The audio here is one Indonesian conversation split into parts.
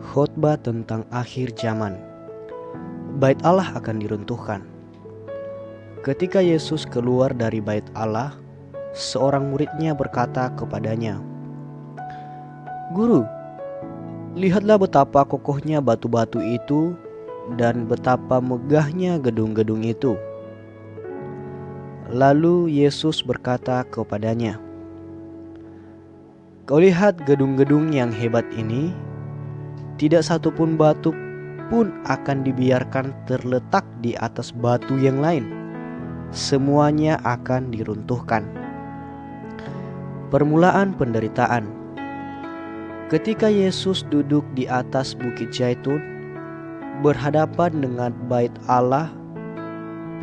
Khotbah tentang akhir zaman. Bait Allah akan diruntuhkan. Ketika Yesus keluar dari bait Allah, seorang muridnya berkata kepadanya, "Guru, lihatlah betapa kokohnya batu-batu itu dan betapa megahnya gedung-gedung itu." Lalu Yesus berkata kepadanya, "Kau lihat gedung-gedung yang hebat ini? Tidak satupun batu pun akan dibiarkan terletak di atas batu yang lain. Semuanya akan diruntuhkan." Permulaan penderitaan. Ketika Yesus duduk di atas Bukit Zaitun, berhadapan dengan bait Allah,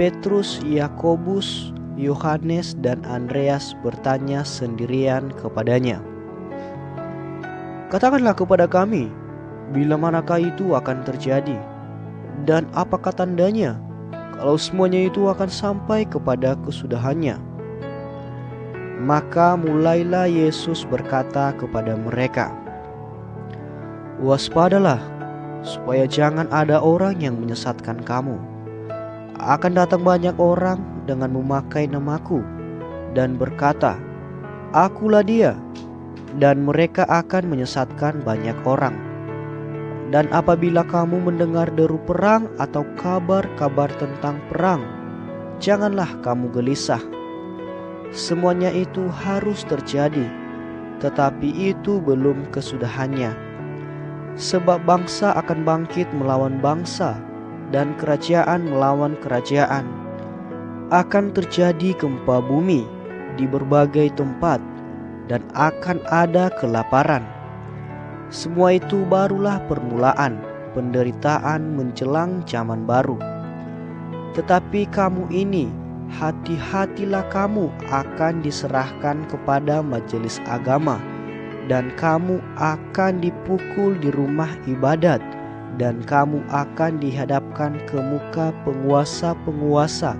Petrus, Yakobus, Yohanes, dan Andreas bertanya sendirian kepadanya, "Katakanlah kepada kami, bila manakah itu akan terjadi? Dan apakah tandanya kalau semuanya itu akan sampai kepada kesudahannya?" Maka mulailah Yesus berkata kepada mereka, "Waspadalah, supaya jangan ada orang yang menyesatkan kamu. Akan datang banyak orang dengan memakai namaku dan berkata, 'Akulah dia,' dan mereka akan menyesatkan banyak orang. Dan apabila kamu mendengar deru perang atau kabar-kabar tentang perang, janganlah kamu gelisah. Semuanya itu harus terjadi, tetapi itu belum kesudahannya. Sebab bangsa akan bangkit melawan bangsa, dan kerajaan melawan kerajaan. Akan terjadi gempa bumi di berbagai tempat, dan akan ada kelaparan. Semua itu barulah permulaan penderitaan menjelang zaman baru. Tetapi kamu ini, hati-hatilah, kamu akan diserahkan kepada majelis agama, dan kamu akan dipukul di rumah ibadat, dan kamu akan dihadapkan ke muka penguasa-penguasa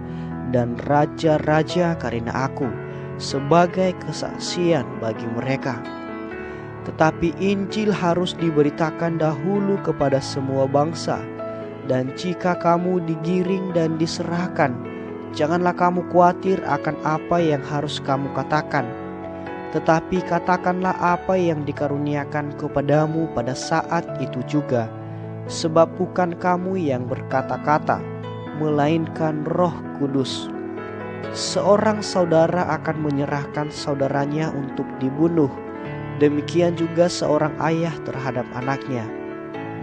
dan raja-raja karena aku, sebagai kesaksian bagi mereka. Tetapi Injil harus diberitakan dahulu kepada semua bangsa. Dan jika kamu digiring dan diserahkan, janganlah kamu khawatir akan apa yang harus kamu katakan. Tetapi katakanlah apa yang dikaruniakan kepadamu pada saat itu juga. Sebab bukan kamu yang berkata-kata, melainkan Roh Kudus. Seorang saudara akan menyerahkan saudaranya untuk dibunuh. Demikian juga seorang ayah terhadap anaknya.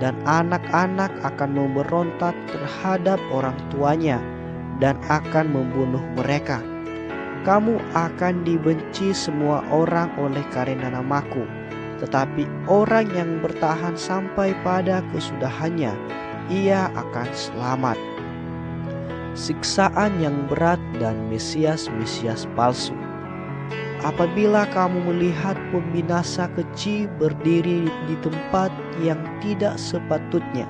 Dan anak-anak akan memberontak terhadap orang tuanya dan akan membunuh mereka. Kamu akan dibenci semua orang oleh karena namaku. Tetapi orang yang bertahan sampai pada kesudahannya, ia akan selamat. Siksaan yang berat dan Mesias-Mesias palsu. Apabila kamu melihat pembinasa keji berdiri di tempat yang tidak sepatutnya,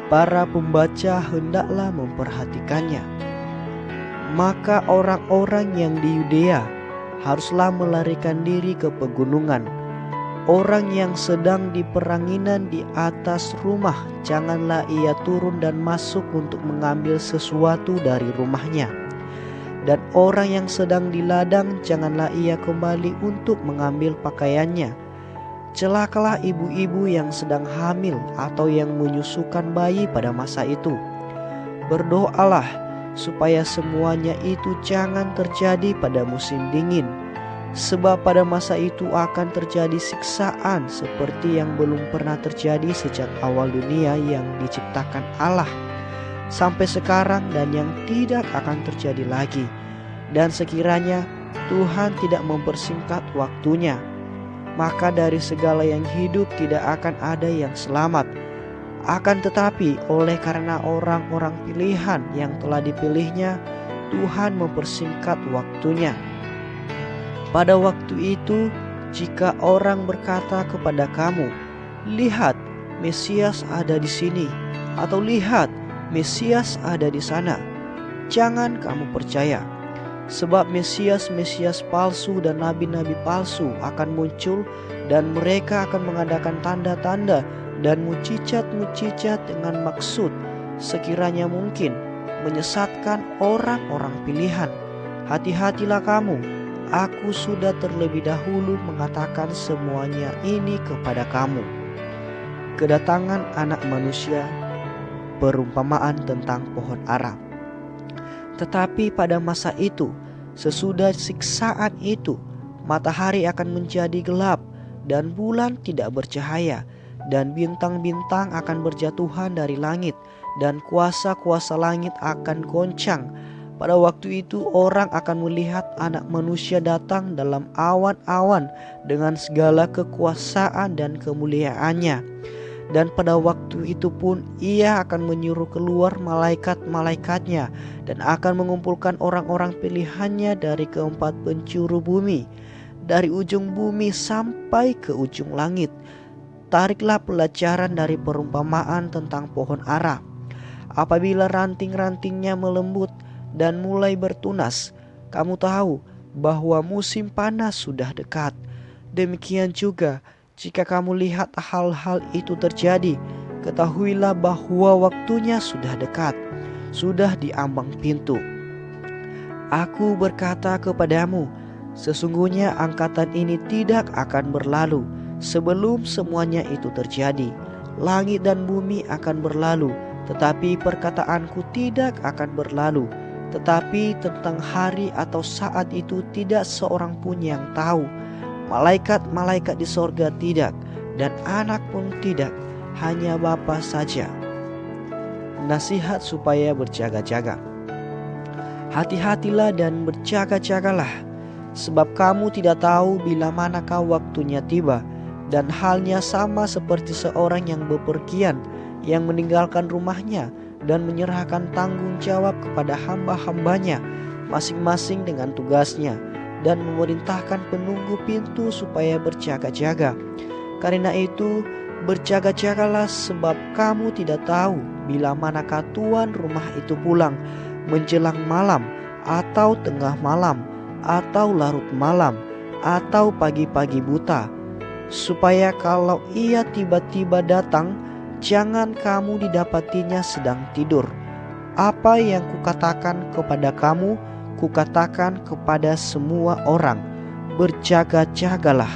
para pembaca hendaklah memperhatikannya. Maka orang-orang yang di Yudea haruslah melarikan diri ke pegunungan. Orang yang sedang di peranginan di atas rumah, janganlah ia turun dan masuk untuk mengambil sesuatu dari rumahnya. Dan orang yang sedang di ladang, janganlah ia kembali untuk mengambil pakaiannya. Celakalah ibu-ibu yang sedang hamil atau yang menyusukan bayi pada masa itu. Berdoalah supaya semuanya itu jangan terjadi pada musim dingin. Sebab pada masa itu akan terjadi siksaan seperti yang belum pernah terjadi sejak awal dunia yang diciptakan Allah sampai sekarang, dan yang tidak akan terjadi lagi. Dan sekiranya Tuhan tidak mempersingkat waktunya, maka dari segala yang hidup tidak akan ada yang selamat. Akan tetapi oleh karena orang-orang pilihan yang telah dipilihnya, Tuhan mempersingkat waktunya. Pada waktu itu, jika orang berkata kepada kamu, "Lihat, Mesias ada di sini," atau "Lihat, Mesias ada di sana," jangan kamu percaya. Sebab Mesias-Mesias palsu dan nabi-nabi palsu akan muncul, dan mereka akan mengadakan tanda-tanda dan mukjizat-mukjizat dengan maksud sekiranya mungkin menyesatkan orang-orang pilihan. Hati-hatilah kamu, aku sudah terlebih dahulu mengatakan semuanya ini kepada kamu. Kedatangan Anak Manusia, perumpamaan tentang pohon ara. Tetapi pada masa itu, sesudah siksaan itu, matahari akan menjadi gelap, dan bulan tidak bercahaya, dan bintang-bintang akan berjatuhan dari langit, dan kuasa-kuasa langit akan goncang. Pada waktu itu orang akan melihat Anak Manusia datang dalam awan-awan dengan segala kekuasaan dan kemuliaannya. Dan pada waktu itu pun Ia akan menyuruh keluar malaikat-malaikatnya dan akan mengumpulkan orang-orang pilihannya dari keempat penjuru bumi, dari ujung bumi sampai ke ujung langit. Tariklah pelajaran dari perumpamaan tentang pohon ara. Apabila ranting-rantingnya melembut dan mulai bertunas, kamu tahu bahwa musim panas sudah dekat. Demikian juga jika kamu lihat hal-hal itu terjadi, ketahuilah bahwa waktunya sudah dekat, sudah di ambang pintu. Aku berkata kepadamu, sesungguhnya angkatan ini tidak akan berlalu sebelum semuanya itu terjadi. Langit dan bumi akan berlalu, tetapi perkataanku tidak akan berlalu. Tetapi tentang hari atau saat itu tidak seorang pun yang tahu, malaikat-malaikat di sorga tidak, dan anak pun tidak, hanya Bapa saja. Nasihat supaya berjaga-jaga. Hati-hatilah dan berjaga-jagalah, sebab kamu tidak tahu bila manakah waktunya tiba. Dan halnya sama seperti seorang yang bepergian, yang meninggalkan rumahnya dan menyerahkan tanggung jawab kepada hamba-hambanya masing-masing dengan tugasnya, dan memerintahkan penunggu pintu supaya berjaga-jaga. Karena itu berjaga-jagalah, sebab kamu tidak tahu bila manakah tuan rumah itu pulang, menjelang malam, atau tengah malam, atau larut malam, atau pagi-pagi buta, supaya kalau ia tiba-tiba datang, jangan kamu didapatinya sedang tidur. Apa yang kukatakan kepada kamu, kukatakan kepada semua orang, berjaga-jagalah.